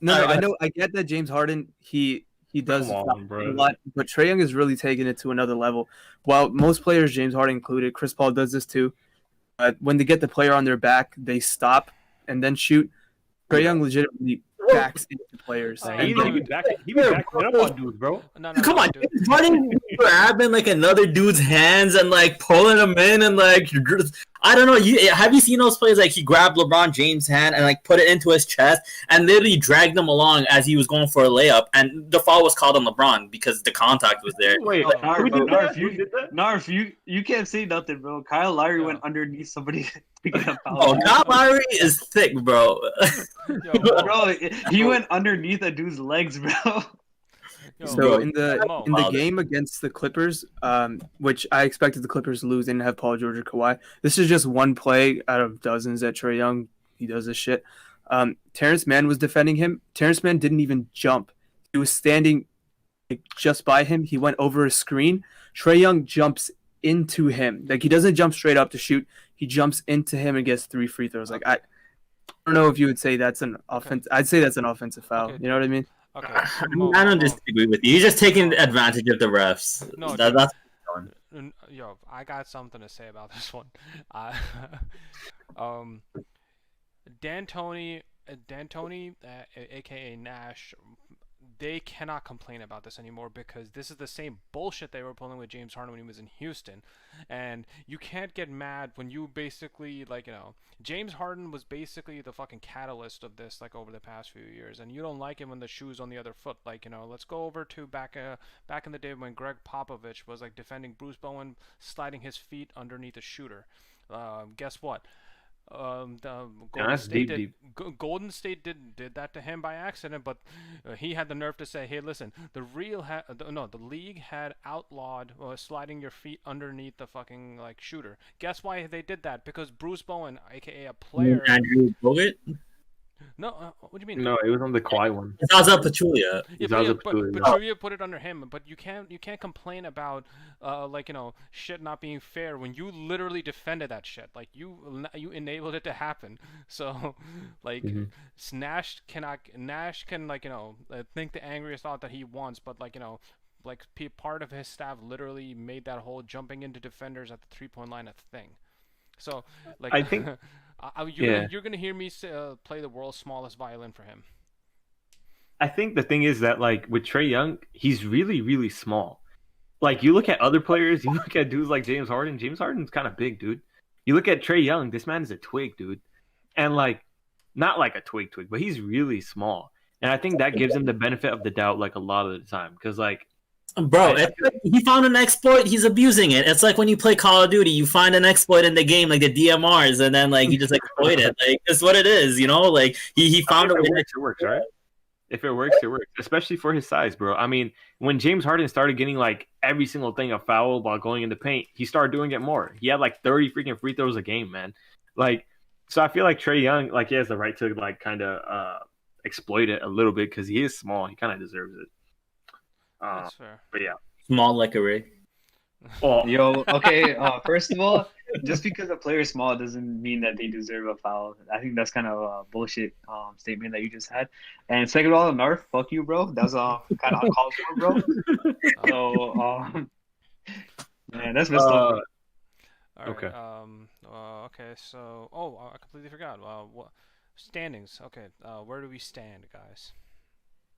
no, I know, I get that James Harden he does a lot, but Trae Young is really taking it to another level. While most players, James Harden included, Chris Paul does this too. When they get the player on their back, they stop and then shoot. Trae Young legitimately backs into players. He be backing up on dudes, bro. No, come on, James Harden grabbing like another dude's hands and like pulling him in and like I don't know. Have you seen those plays? Like he grabbed LeBron James' hand and like put it into his chest and literally dragged him along as he was going for a layup. And the foul was called on LeBron because the contact was there. Wait, Narf, you can't say nothing, bro. Kyle Lowry went underneath somebody to get a foul. Oh, Kyle Lowry is thick, bro. Bro, he went underneath a dude's legs, bro. So in the game against the Clippers, which I expected the Clippers to lose and have Paul George or Kawhi, this is just one play out of dozens that Trae Young, he does this shit. Terrence Mann was defending him. Terrence Mann didn't even jump. He was standing just by him. He went over a screen. Trae Young jumps into him. Like he doesn't jump straight up to shoot. He jumps into him and gets 3 free throws. Like I don't know if you would say that's an offense. I'd say that's an offensive foul. You know what I mean? Okay. I don't disagree with you. You're just taking advantage of the refs. No, that's yo, I got something to say about this one. D'Antoni, aka Nash, they cannot complain about this anymore because this is the same bullshit they were pulling with James Harden when he was in Houston. And you can't get mad when you basically, like, you know, James Harden was basically the fucking catalyst of this, like, over the past few years. And you don't like it when the shoe's on the other foot. Like, you know, let's go over to back in the day when Greg Popovich was, like, defending Bruce Bowen, sliding his feet underneath a shooter. Guess what? Golden State did that to him by accident, but he had the nerve to say, "Hey, listen, the league had outlawed sliding your feet underneath the fucking like shooter." Guess why they did that? Because Bruce Bowen, aka a player, Andrew Bogut. No, what do you mean? No, it was on the Kawhi one. It's Zaza Pachulia. But Pachulia put it under him. But you can't complain about like, you know, shit not being fair when you literally defended that shit. Like you enabled it to happen. So like Nash can, like, you know, think the angriest thought that he wants, but like, you know, like part of his staff literally made that whole jumping into defenders at the 3-point line a thing. So like I think. You're gonna hear me play the world's smallest violin for him. I think the thing is that, like, with Trae Young, he's really, really small. Like, you look at other players, you look at dudes like James Harden. James Harden's kind of big, dude. You look at Trae Young, this man is a twig, dude. And, like, not like a twig, but he's really small. And I think that gives him the benefit of the doubt, like, a lot of the time. Because, like, bro, he found an exploit. He's abusing it. It's like when you play Call of Duty, you find an exploit in the game, like the DMRs, and then like you just exploit it. Like that's what it is, you know. Like he found a way. It works, right? If it works, it works. Especially for his size, bro. I mean, when James Harden started getting like every single thing a foul while going in the paint, he started doing it more. He had like 30 freaking free throws a game, man. Like, so I feel like Trae Young, like, he has the right to like kind of exploit it a little bit because he is small. He kind of deserves it. That's fair. But yeah, small like Aray. Oh, yo, okay. First of all, just because a player is small doesn't mean that they deserve a foul. I think that's kind of a bullshit statement that you just had. And second of all, Narf, fuck you, bro. That was kind of uncalled for, bro. So man, that's messed up. Bro. All right. Okay. Okay. So, I completely forgot. What standings? Okay. Where do we stand, guys?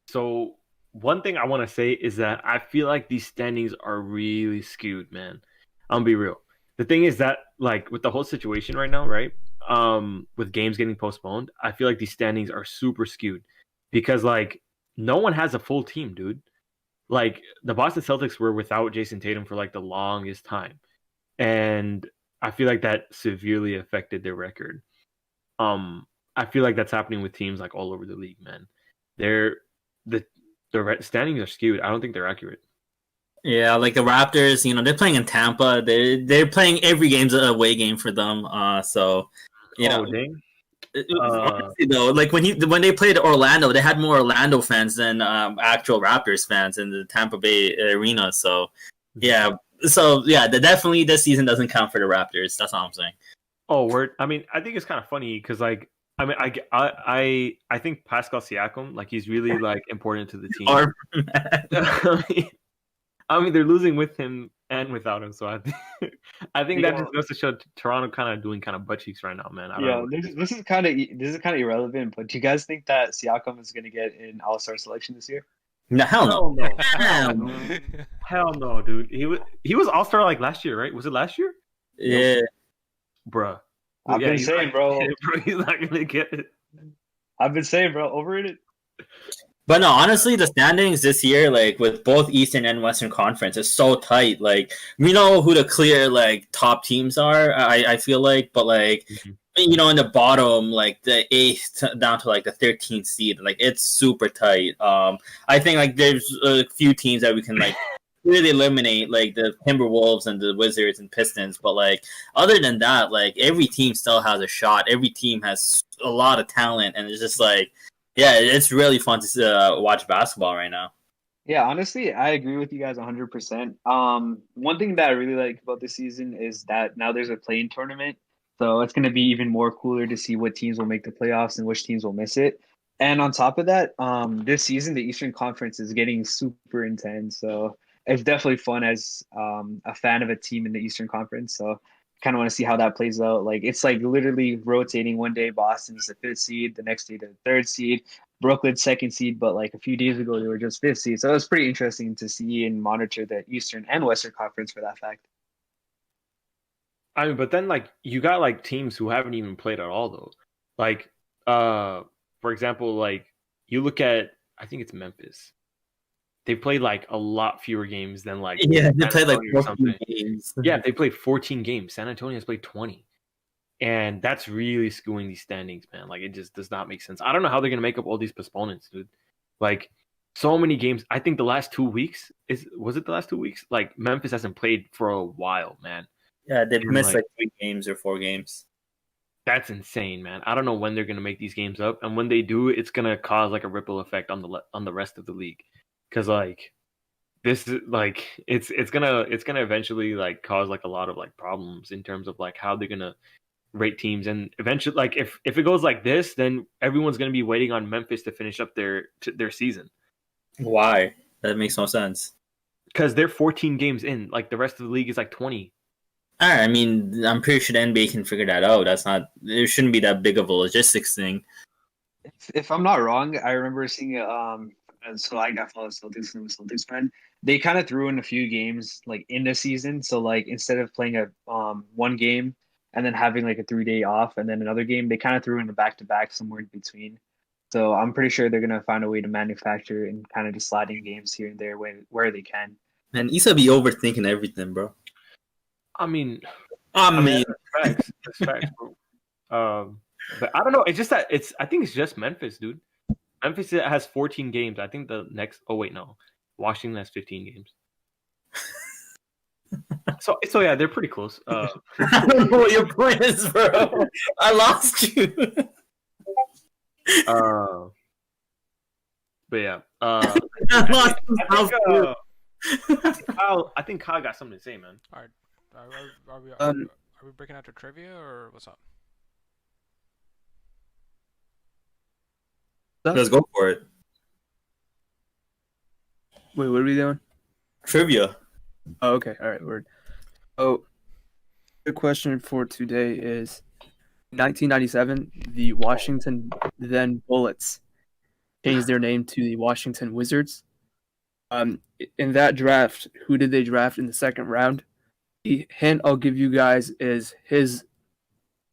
So one thing I want to say is that I feel like these standings are really skewed, man. I'm gonna be real. The thing is that, like, with the whole situation right now, right? With games getting postponed, I feel like these standings are super skewed because, like, no one has a full team, dude. Like, the Boston Celtics were without Jason Tatum for like the longest time, and I feel like that severely affected their record. I feel like that's happening with teams like all over the league, man. They're the standings are skewed. I don't think they're accurate. Yeah, like the Raptors, they're playing in Tampa. They're playing every game's a away game for them. So Dang. honestly though, like when they played Orlando, they had more Orlando fans than actual Raptors fans in the Tampa Bay arena. So definitely this season doesn't count for the Raptors. That's all I'm saying. Oh, word. I mean, I think it's kind of funny because, like, I mean, I think Pascal Siakam, like, he's really like important to the team. I mean, they're losing with him and without him, so I think that just goes to show Toronto kind of doing kind of butt cheeks right now, man. I don't know. This is kind of irrelevant, but do you guys think that Siakam is going to get an All-Star selection this year? No, hell no. Hell no, dude. He was All-Star like last year, right? Was it last year? Yeah. Bruh. I've been saying, bro. He's not gonna get it. I've been saying, bro, overrated. But no, honestly, the standings this year, like with both Eastern and Western Conference, is so tight. Like we know who the clear like top teams are. I feel like, but like in the bottom, like the 8th down to like the 13th seed, like it's super tight. I think like there's a few teams that we can like really eliminate, like the Timberwolves and the Wizards and Pistons, but like other than that, like every team still has a shot. Every team has a lot of talent, and it's just like, yeah, it's really fun to watch basketball right now. Yeah, honestly, I agree with you guys 100%. One thing that I really like about this season is that now there's a play-in tournament, so it's going to be even more cooler to see what teams will make the playoffs and which teams will miss it. And on top of that, this season the Eastern Conference is getting super intense, so it's definitely fun as a fan of a team in the Eastern Conference. So kind of want to see how that plays out. Like it's like literally rotating. One day Boston's the 5th seed, the next day the 3rd seed, Brooklyn 2nd seed, but like a few days ago they were just 5th seed. So it was pretty interesting to see and monitor the Eastern and Western Conference for that fact. I mean, but then like you got like teams who haven't even played at all though. Like for example, like you look at, I think it's Memphis. They played like a lot fewer games than like they played like 14 games. Yeah, they played 14 games. San Antonio has played 20, and that's really skewing these standings, man. Like it just does not make sense. I don't know how they're gonna make up all these postponements, dude. Like so many games. I think the last 2 weeks was it the last 2 weeks? Like Memphis hasn't played for a while, man. Yeah, they've missed like 3 games or 4 games. That's insane, man. I don't know when they're gonna make these games up, and when they do, it's gonna cause like a ripple effect on the rest of the league. Because like this is like it's gonna eventually like cause like a lot of like problems in terms of like how they're gonna rate teams, and eventually like if it goes like this, then everyone's gonna be waiting on Memphis to finish up their season. Why? That makes no sense. Because they're 14 games in, like the rest of the league is like 20. I mean, I'm pretty sure the NBA can figure that out. It shouldn't be that big of a logistics thing. If I'm not wrong, I remember seeing so I got followed Celtics and I'm a Celtics fan. They kind of threw in a few games like in the season. So like instead of playing a one game and then having like a 3-day off and then another game, they kind of threw in a back-to-back somewhere in between. So I'm pretty sure they're gonna find a way to manufacture and kind of just sliding games here and there where they can. Man, ECB overthinking everything, bro. I mean, that's facts. That's facts, bro. But I don't know. It's just that I think it's just Memphis, dude. Memphis has 14 games. I think the next. Oh wait, no. Washington has 15 games. So yeah, they're pretty close. I don't know what your point is, bro. I lost you. But yeah. I lost I think Kyle got something to say, man. Are we breaking out to trivia or what's up? Let's go for it. Wait, what are we doing? Trivia. Oh, okay. All right. Word. Oh, the question for today is 1997, the Washington then Bullets changed their name to the Washington Wizards. In that draft, who did they draft in the second round? The hint I'll give you guys is there's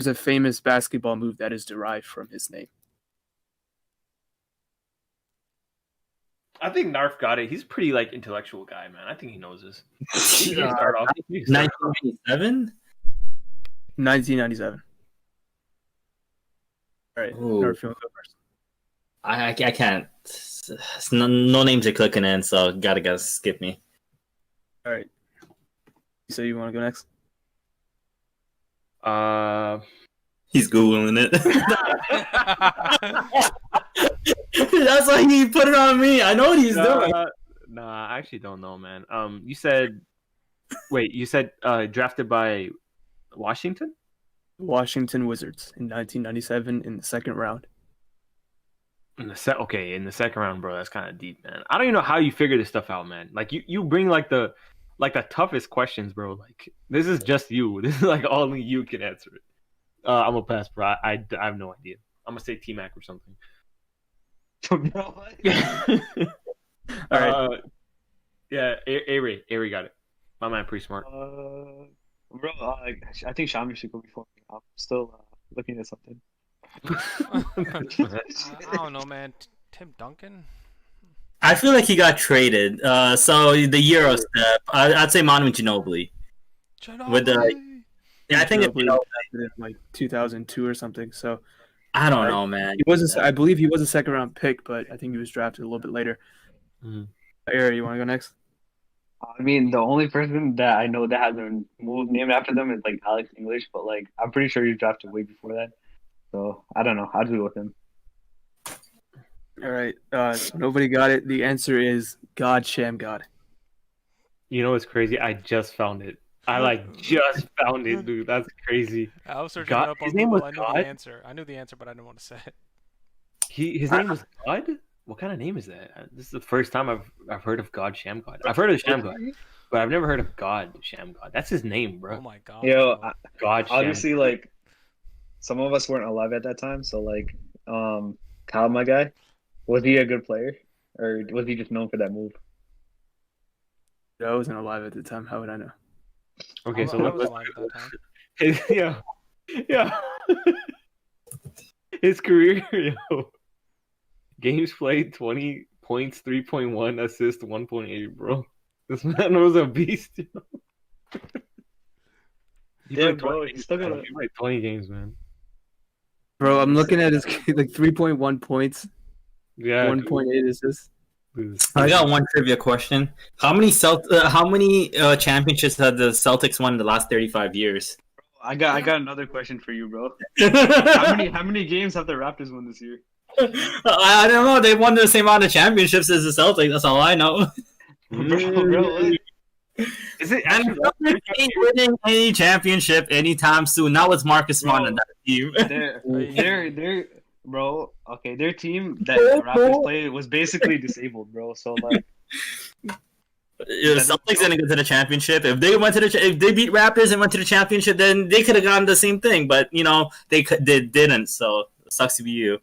a famous basketball move that is derived from his name. I think Narf got it. He's a pretty like intellectual guy, man. I think he knows this. He can Uh, start off. 1997. 1997. All right. Ooh. Narf, you want to go first? I can't. No names are clicking in, so gotta skip me. All right. So you want to go next? He's googling it. That's why he put it on me. I know what he's doing. Nah, I actually don't know, man. You said drafted by Washington? Washington Wizards in 1997 in the second round. In the second round, bro. That's kind of deep, man. I don't even know how you figure this stuff out, man. Like you bring like the toughest questions, bro. Like this is just you. This is like only you can answer it. I'm gonna pass, bro. I have no idea. I'm gonna say T-Mac or something. Bro, All right. Yeah, Aray got it. My man, pretty smart. bro, I think Shaman should go before me. I'm still looking at something. I don't know, man. Tim Duncan? I feel like he got traded. So the Euro step, I'd say Manu Ginobili. With the, yeah, I think it's in like 2002 or something. So I don't know, man. he was I believe he was a second round pick, but I think he was drafted a little bit later. Ari, you want to go next? I mean, the only person that I know that has a move named after them is like Alex English, but like I'm pretty sure he was drafted way before that. So I don't know. I'll do it with him. All right. So nobody got it. The answer is God Sham God. You know what's crazy? I just found it. I just found it, dude. That's crazy. I was searching God- it up on his name Google. was I knew God? the answer. I knew the answer, but I didn't want to say it. His name was God? What kind of name is that? This is the first time I've heard of God Sham God. I've heard of Sham God, but I've never heard of God Sham God. That's his name, bro. Oh my god. Yo, bro. God Sham. obviously, like some of us weren't alive at that time, so like, Kyle, my guy, was he a good player, or was he just known for that move? I wasn't alive at the time. How would I know? Okay, so I was let's alive at that time. yeah. His career, yo. Games played 20 points, 3.1 assists, 1.8, bro. This man was a beast, yo. He Yeah, played bro, 20 he's still games, gonna. He played 20 games, man. Bro, I'm looking at his like 3.1 points, Yeah. 1.8 assists. Dude. I got one trivia question. How many championships have the Celtics won in the last 35 years? I got another question for you, bro. I How many games have the Raptors won this year? don't know. They won the same amount of championships as the Celtics. That's all I know. Bro, what? Is it And actually Celtics ain't winning any championship anytime soon. Now it's Marcus Smart on that team. They're bro. Okay, their team that the Raptors played was basically disabled, bro. So like, The Celtics didn't go to the championship. If they beat Raptors and went to the championship, then they could have gotten the same thing. But they didn't. So it sucks to be you.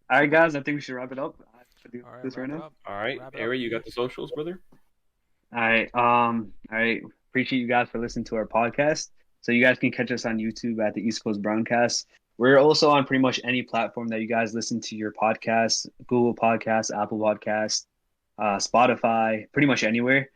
all right, guys, I think we should wrap it up. I have to do All right, this right wrap it now. up. All right, Wrap it up. Ari, you got the socials, brother? All right. All right. Appreciate you guys for listening to our podcast. So you guys can catch us on YouTube at the East Coast Browncast. We're also on pretty much any platform that you guys listen to your podcast: Google Podcasts, Apple Podcasts, Spotify, pretty much anywhere.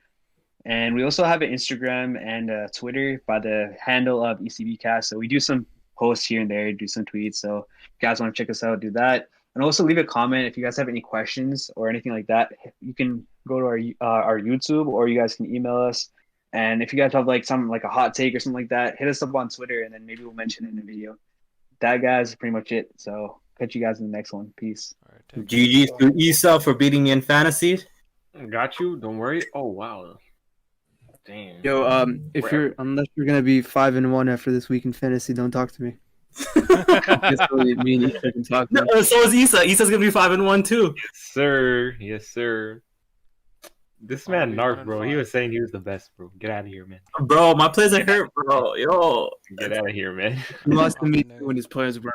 And we also have an Instagram and Twitter by the handle of ECBcast. So we do some posts here and there, do some tweets. So if you guys want to check us out, do that. And also leave a comment if you guys have any questions or anything like that. You can go to our YouTube, or you guys can email us. And if you guys have like something like a hot take or something like that, hit us up on Twitter, and then maybe we'll mention it in the video. That, guys, is pretty much it. So catch you guys in the next one. Peace. All right, take GG's to Esau for beating me in fantasy. Got you. Don't worry. Oh, wow. Damn. Yo, unless you're gonna be 5-1 after this week in fantasy, don't talk to me. It's really me and Issa can talk now. No, so is Issa. Issa's gonna be 5-1 too. Yes, sir. Yes, sir. This I'm gonna man be Narf, 1 bro. and He 5. was saying he was the best, bro. Get out of here, man. Bro, my players are hurt, bro. Yo. Get out of here, man. He lost to me Fucking when his players were